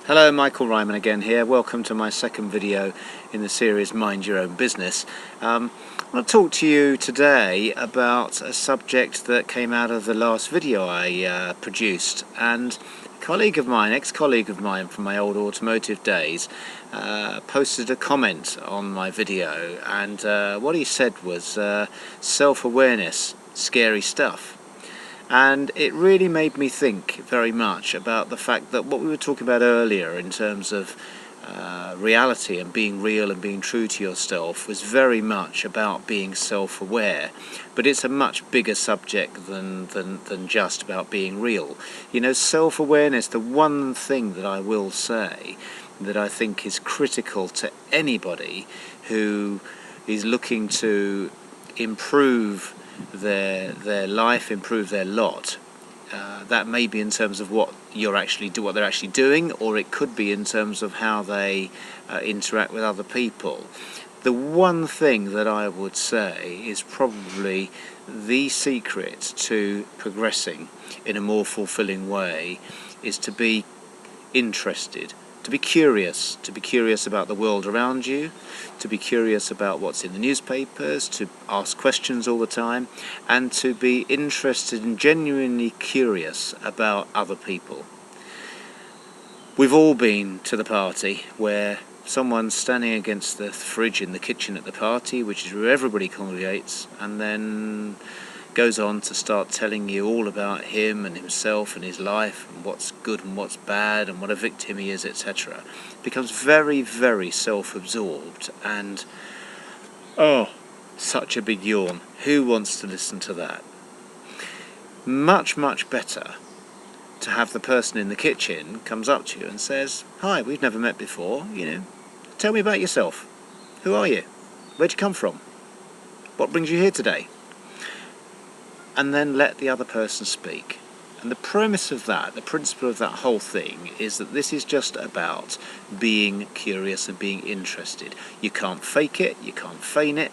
Hello, Michael Ryman again here. Welcome to my second video in the series Mind Your Own Business. I want to talk to you today about a subject that came out of the last video I produced, and a colleague of mine, ex-colleague of mine from my old automotive days, posted a comment on my video, and what he said was self-awareness, scary stuff. And it really made me think very much about the fact that what we were talking about earlier in terms of reality and being real and being true to yourself was very much about being self-aware. But it's a much bigger subject than just about being real. You know, self-awareness, the one thing that I will say that I think is critical to anybody who is looking to improve their life, improve their lot. That may be in terms of what they're actually doing, or it could be in terms of how they interact with other people. The one thing that I would say is probably the secret to progressing in a more fulfilling way is to be interested, to be curious about the world around you, to be curious about what's in the newspapers, to ask questions all the time, and to be interested and genuinely curious about other people. We've all been to the party where someone's standing against the fridge in the kitchen at the party, which is where everybody congregates, and then goes on to start telling you all about him and himself and his life and what's good and what's bad and what a victim he is, etc. Becomes very, very self-absorbed and, oh, such a big yawn. Who wants to listen to that? Much, much better to have the person in the kitchen comes up to you and says, "Hi, we've never met before, tell me about yourself. Who are you? Where'd you come from? What brings you here today?" And then let the other person speak. And the premise of that, the principle of that whole thing, is that this is just about being curious and being interested. You can't fake it, you can't feign it.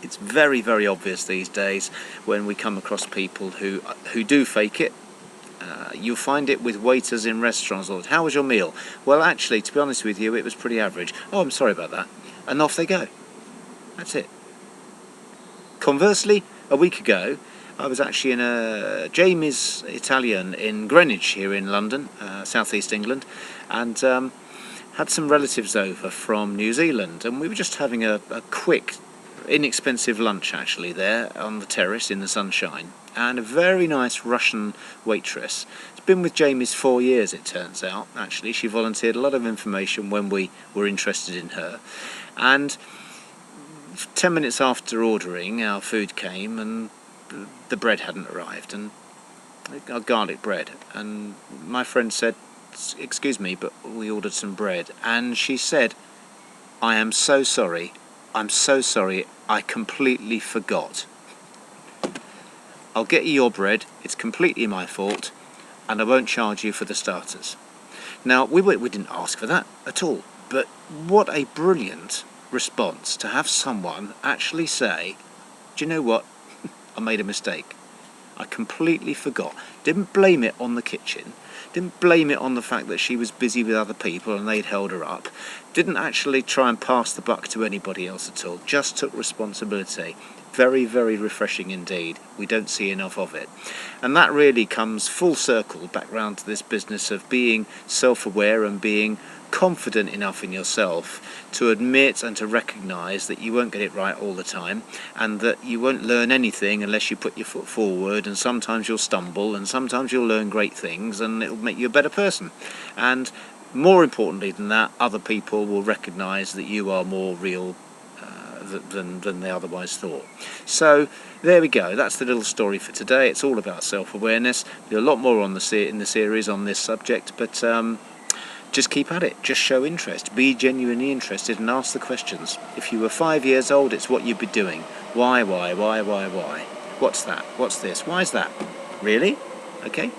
It's very, very obvious these days when we come across people who do fake it. You'll find it with waiters in restaurants. How was your meal? Well, actually, to be honest with you, it was pretty average. Oh, I'm sorry about that. And off they go. That's it. Conversely, a week ago, I was actually in a Jamie's Italian in Greenwich here in London, southeast England, and had some relatives over from New Zealand, and we were just having a quick, inexpensive lunch actually there on the terrace in the sunshine, and a very nice Russian waitress. It's been with Jamie's 4 years, it turns out. Actually, she volunteered a lot of information when we were interested in her, and 10 minutes after ordering, our food came and the bread hadn't arrived, and our garlic bread, and my friend said, "Excuse me, but we ordered some bread," and she said, I'm so sorry, I completely forgot. I'll get you your bread, it's completely my fault, and I won't charge you for the starters." Now, we didn't ask for that at all, but what a brilliant response to have someone actually say, "Do you know what? I made a mistake. I completely forgot." Didn't blame it on the kitchen. Didn't blame it on the fact that she was busy with other people and they'd held her up. Didn't actually try and pass the buck to anybody else at all. Just took responsibility. Very, very refreshing indeed. We don't see enough of it. And that really comes full circle back round to this business of being self-aware and being confident enough in yourself to admit and to recognise that you won't get it right all the time, and that you won't learn anything unless you put your foot forward, and sometimes you'll stumble and sometimes you'll learn great things and it'll make you a better person. And more importantly than that, other people will recognise that you are more real than they otherwise thought. So there we go, that's the little story for today. It's all about self-awareness. There's a lot more in the series on this subject, but just keep at it, just show interest, be genuinely interested and ask the questions. If you were 5 years old, it's what you'd be doing. Why? What's that? What's this? Why is that? Really? Okay.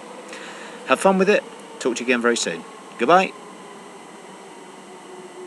Have fun with it. Talk to you again very soon. Goodbye.